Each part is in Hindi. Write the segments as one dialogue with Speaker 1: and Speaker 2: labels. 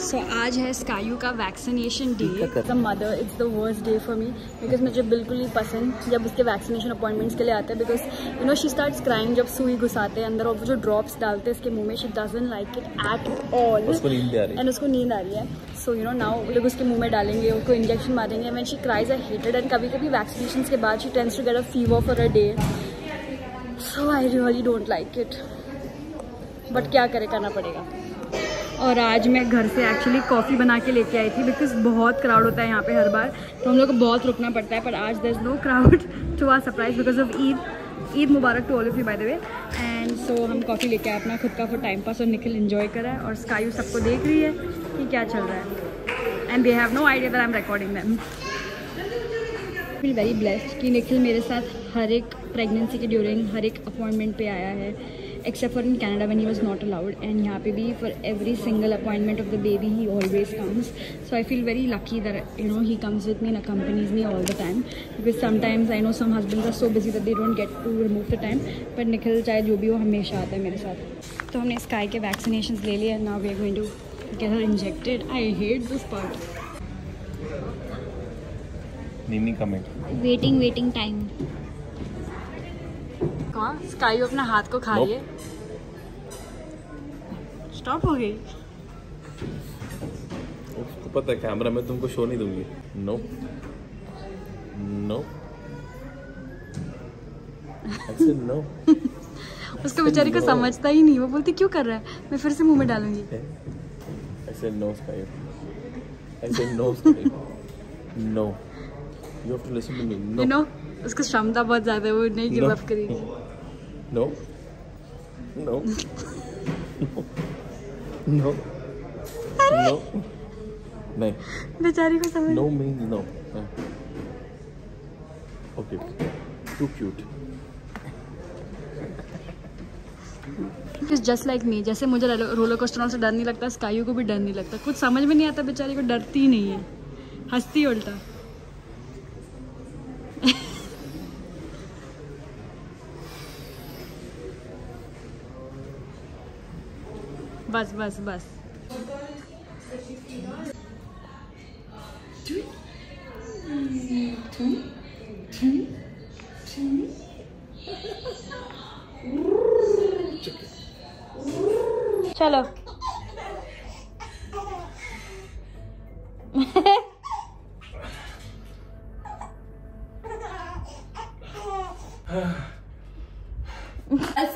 Speaker 1: सो आज है स्कायू का vaccination day. As a mother it's the worst day for me because मुझे बिल्कुल नहीं पसंद जब उसके वैक्सीनेशन अपॉइंटमेंट्स के लिए आते हैं, because you know she starts crying जब सुई घुसाते हैं अंदर और वो जो ड्रॉप्स डालते हैं इसके मुंह में, she doesn't like it at all and उसको नींद आ रही है। सो यू नो नाउ लोग उसके मुंह में डालेंगे, उसको इंजेक्शन मारेंगे। When she cries I hated and कभी कभी वैक्सीनेशन के बाद she tends to get a fever for a day. So I really don't like it, but क्या करे, करना पड़ेगा। और आज मैं घर से एक्चुअली कॉफ़ी बना के लेके आई थी बिकॉज बहुत क्राउड होता है यहाँ पे हर बार, तो हम लोग को बहुत रुकना पड़ता है। पर आज there is no crowd to our surprise because of Eid मुबारक to all of you by the way. And so हम कॉफ़ी लेके आए अपना खुद का फॉर टाइम पास, और निखिल एंजॉय करा है और स्कायू सबको देख रही है कि क्या चल रहा है and they have no idea that I am recording them. Feel very blessed कि निखिल मेरे साथ हर एक प्रेगनेंसी के ड्यूरिंग हर एक अपॉइंटमेंट पे आया है, except for in Canada when he was not allowed, and यहाँ पे भी for every single appointment of the baby he always comes. So I feel very lucky that you know he comes with me and accompanies me all the time, because sometimes I know some husbands are so busy that they don't get to remove the time, but Nikhil चाहे जो भी हो हमेशा आता है मेरे साथ। तो हमने स्काई के वैक्सीनेशंस ले लिए, now we are going to get her injected. I hate this part.
Speaker 2: Nini coming.
Speaker 1: Waiting time. Sky अपना हाथ को खा रही है। स्टॉप हो गई।
Speaker 2: उसको पता है कैमरा में तुमको शो नहीं दूंगी। नो नो ऐसे नो।
Speaker 1: उसको बेचारी को समझता ही नहीं, वो बोलती क्यों कर रहा है, मैं फिर से मुंह में डालूंगी।
Speaker 2: ऐसे नो स्काई, ऐसे no Sky, no you have to listen to me. No
Speaker 1: you know उसकी क्षमता बहुत ज्यादा है, वो नहीं गिव अप करेगी।
Speaker 2: नो नो नो नो नहीं,
Speaker 1: बेचारी को समझ।
Speaker 2: No mean no. Okay too cute.
Speaker 1: Just like me, जैसे मुझे रोलर कोस्टर से डर नहीं लगता, स्कायू को भी डर नहीं लगता। कुछ समझ में नहीं आता, बेचारी को डरती ही नहीं है, हंसती उल्टा। बस बस बस। चलो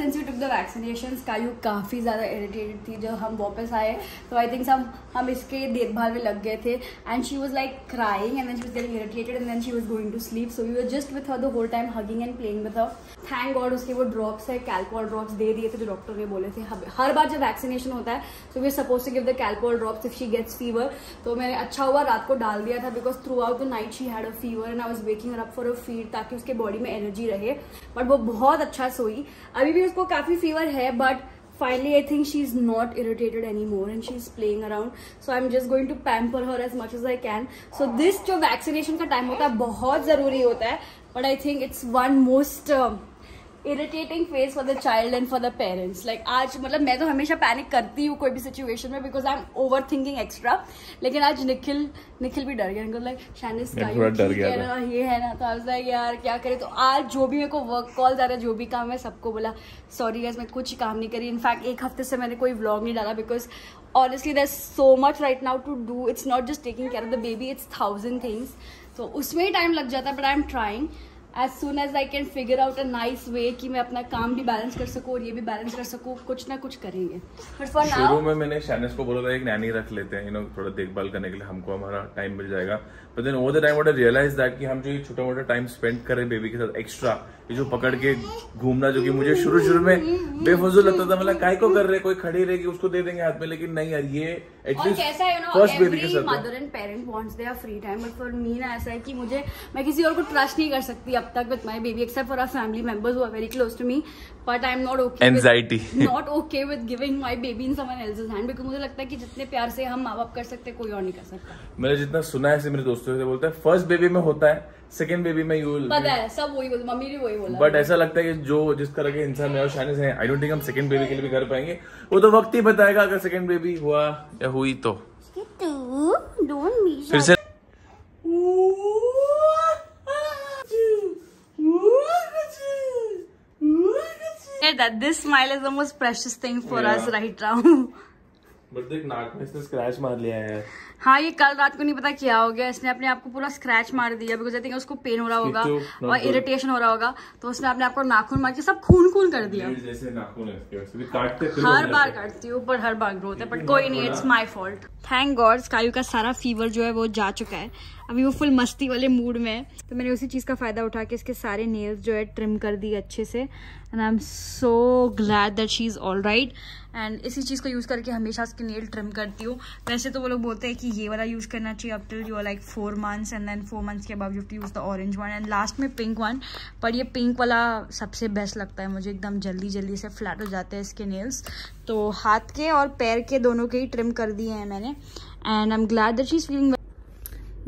Speaker 1: Since we took the vaccinations, स्कायू काफ़ी ज़्यादा इरिटेटेड थी। जब हम वापस आए तो आई थिंक हम इसके देखभाल में लग गए थे and she was like crying and then she was getting irritated and then she was going to sleep. So we were just with her the whole time hugging and playing with her. Thank God उसके वो ड्रॉप्स है, कैल्पोल ड्रॉप्स दे दिए थे जो डॉक्टर ने बोले थे। हर बार जब वैक्सीनेशन होता है so we are suppose to give the Calpol drops if she gets fever. तो मैंने अच्छा हुआ रात को डाल दिया था because throughout the night she had a fever and I was waking her up for a feed ताकि उसके बॉडी में एनर्जी रहे। बट वो बहुत अच्छा सोई। अभी भी उसको काफी फीवर है but finally I think she's not irritated anymore and she's playing around, so I'm just going to pamper her as much as I can. So this जो vaccination का time होता है बहुत जरूरी होता है, but I think it's one most irritating phase for the child and for the parents. Like आज मतलब मैं तो हमेशा पैनिक करती हूँ कोई भी सिचुएशन में because I am over thinking extra, लेकिन आज निखिल भी डर गया। लाइक शानिस का ये है ना, तो आज लाइक यार क्या करे। तो आज जो भी मेरे को वर्क कॉल आ रहा है, जो भी काम है, सबको बोला सॉरी गाइस मैं कुछ काम नहीं करी। इनफैक्ट एक हफ्ते से मैंने कोई व्लॉग नहीं डाला because honestly there is so much right now to do. It's not just taking care of the baby, it's 1000 things. तो उसमें ही टाइम लग जाता है, but I am trying as soon as I can figure out a nice way कि मैं अपना काम भी बैलेंस कर सकूँ और ये भी बैलेंस कर सकूँ, कुछ ना कुछ करेंगे। But for now,
Speaker 2: शुरू में मैंने शानिस को बोला था एक नैनी रख लेते हैं, यू नो थोड़ा देखभाल करने के लिए, हमको हमारा टाइम मिल जाएगा। But then over the time what I realized that कि हम जो ये छोटा मोटा टाइम स्पेंड करें बेबी के साथ एक्स्ट्रा, ये जो पकड़ के घूमना जो कि मुझे शुरू में बेफजूल लगता था, मतलब काय को कर रहे, कोई खड़ी रहेगी उसको दे देंगे हाथ में, लेकिन नहीं यार ये एटलीस्ट फर्स्ट बेबी के साथ mother and parent wants there free time. But for me ना ऐसा है कि मैं किसी और को ट्रस्ट नहीं कर सकती अब तक with my baby except for our family members who are very close to me, but I am not okay with giving my baby in someone else's hand because मुझे लगता है कि जितने प्यार से हम माँ बाप कर सकते कोई और नहीं कर सकता। मैंने जितना सुना है मेरे दोस्तों से बोलते हैं फर्स्ट बेबी में होता है, सेकंड बेबी में यू
Speaker 1: पता है सब वही बोलते, मम्मी भी वही बोला।
Speaker 2: बट ऐसा लगता है कि जो जिस तरह के इंसान में और शानिस है, आई डोंट थिंक हम सेकंड बेबी के लिए भी कर पाएंगे। वो तो वक्त ही बताएगा अगर सेकंड बेबी हुआ या हुई तो।
Speaker 1: Don't be
Speaker 2: फिर से
Speaker 1: that this smile is the most precious thing for us right now.
Speaker 2: But देख नाक में इसने स्क्रैच मार लिया है।
Speaker 1: हाँ, ये कल रात को नहीं पता क्या हो गया, इसने अपने आप को पूरा स्क्रैच मार दिया बिकॉज आई थिंक उसको पेन हो रहा होगा और इरिटेशन हो रहा होगा, तो उसने अपने आप को नाखून मार के सब खून कर दिया।
Speaker 2: जैसे नाखून है इसके, काटते
Speaker 1: हर बार काटती हूँ पर हर बार ग्रोथ है, बट कोई नहीं, it's my fault. Thank god स्कायू का सारा फीवर जो है वो जा चुका है, अभी वो फुल मस्ती वाले मूड में है। तो मैंने उसी चीज का फायदा उठा के इसके सारे नेल्स जो है ट्रिम कर दिए अच्छे से, and I am so glad that she is all right. And इसी चीज को यूज करके हमेशा इसके नेल ट्रिम करती हूँ। वैसे तो वो लोग बोलते हैं कि ये वाला यूज करना चाहिए up till you are like 4 months, and then 4 months के बाद you have to use the orange one and last में पिंक वन, पर ये पिंक वाला सबसे बेस्ट लगता है मुझे, एकदम जल्दी से फ्लैट हो जाते हैं इसके नेल्स। तो हाथ के और पैर के दोनों के ही ट्रिम कर दिए हैं मैंने, and I am glad that she is feeling.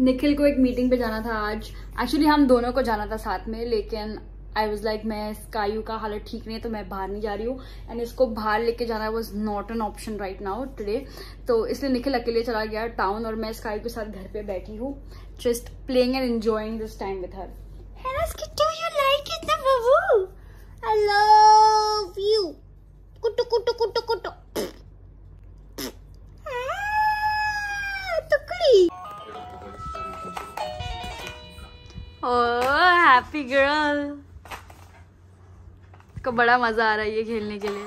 Speaker 1: Nikhil को एक मीटिंग पे जाना था आज, एक्चुअली हम दोनों को जाना था साथ में, लेकिन आई वॉज लाइक मैं स्कायू का हालत ठीक नहीं है तो मैं बाहर नहीं जा रही हूँ, एंड इसको बाहर लेके जाना was not an option right now today, तो इसलिए निखिल अकेले चला गया टाउन और मैं स्कायू के साथ घर पे बैठी हूँ, just playing and enjoying this time with her. Hello स्किट्टू, यू लाइक इट ना बाबू? I love you. कुट्टू कुट्टू कुट्टू कुट्टू टुकड़ी। ओह हैप्पी गर्ल, को बड़ा मजा आ रहा है ये खेलने के लिए।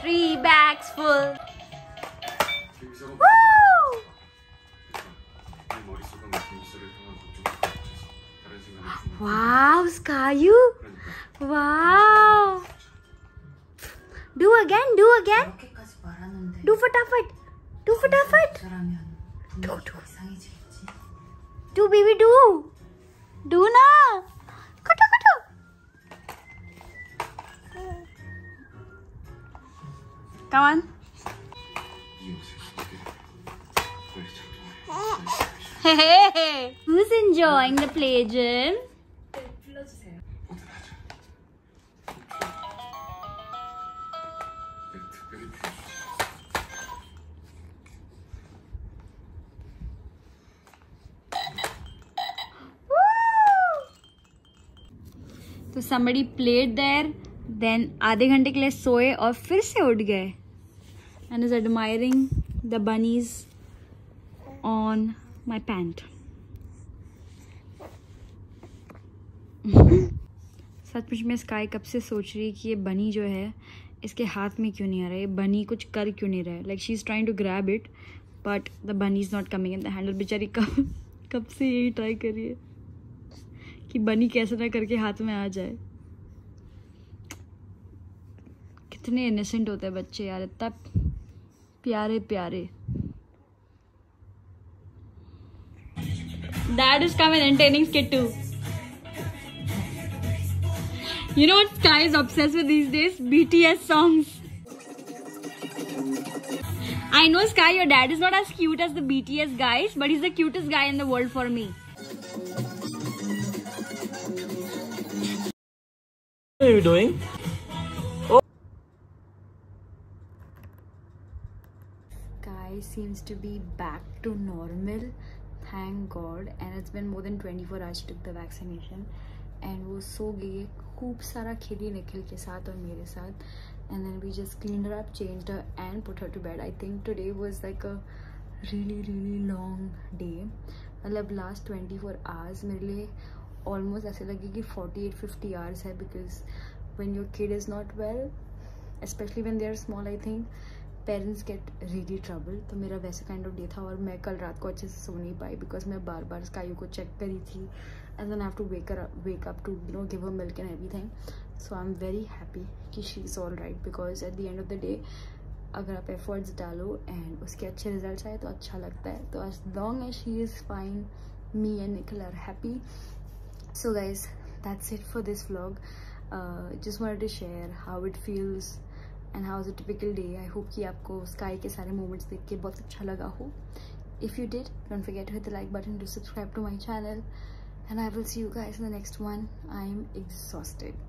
Speaker 1: Three bags full. Woo! Wow, Skayu. Wow. Do again. Do फटाफट. Do baby do. Do na. Kutu. Come on. Hey. Who's enjoying the play, Jim? तो somebody played there, then आधे घंटे के लिए सोए और फिर से उठ गए, and is admiring the bunnies on my pant. सचमुच में स्काई कब से सोच रही कि ये बनी जो है इसके हाथ में क्यों नहीं आ रहा है, ये बनी कुछ कर क्यों नहीं रहा है, like she is trying to grab it but the bunny is not coming in the handle. बेचारी कब से यही ट्राई कर रही है कि बनी कैसे ना करके हाथ में आ जाए। कितने इनोसेंट होते हैं बच्चे यार, इतना प्यारे। Dad is coming entertaining skit too. You know what Sky is obsessed with these days? BTS songs. I know Sky, your dad is not as cute as the BTS guys, but he's the cutest guy in the world for me.
Speaker 2: What are you doing? Oh.
Speaker 1: Sky seems to be back to normal. Thank God, and it's been more than 24 hours she took the vaccination, and वो सो गई है, खूब सारा खेली निखिल के साथ और मेरे साथ, and then we just cleaned her up, changed her and put her to bed. I think today was like a really long day. मतलब last 24 hours मेरे लिए almost ऐसे लगे कि 48-50 hours है, because when your kid is not well, especially when they are small, I think parents get really trouble. तो मेरा वैसे काइंड ऑफ डे था, और मैं कल रात को अच्छे से सो नहीं पाई बिकॉज मैं बार स्कायू को चेक करी थी, and then I have to wake up to give her milk and everything. So I am very happy कि she is all right, because at the end of the day अगर आप एफर्ट्स डालो एंड उसके अच्छे रिजल्ट आए तो अच्छा लगता है। तो as long as she is fine, me and Nikhil are happy. So guys that's it for this vlog. Just wanted to share how it feels and how was a typical day. I hope कि आपको स्काई के सारे moments देख के बहुत अच्छा लगा हो. If you did, don't forget to hit the like button, to subscribe to my channel, and I will see you guys in the next one. I am exhausted.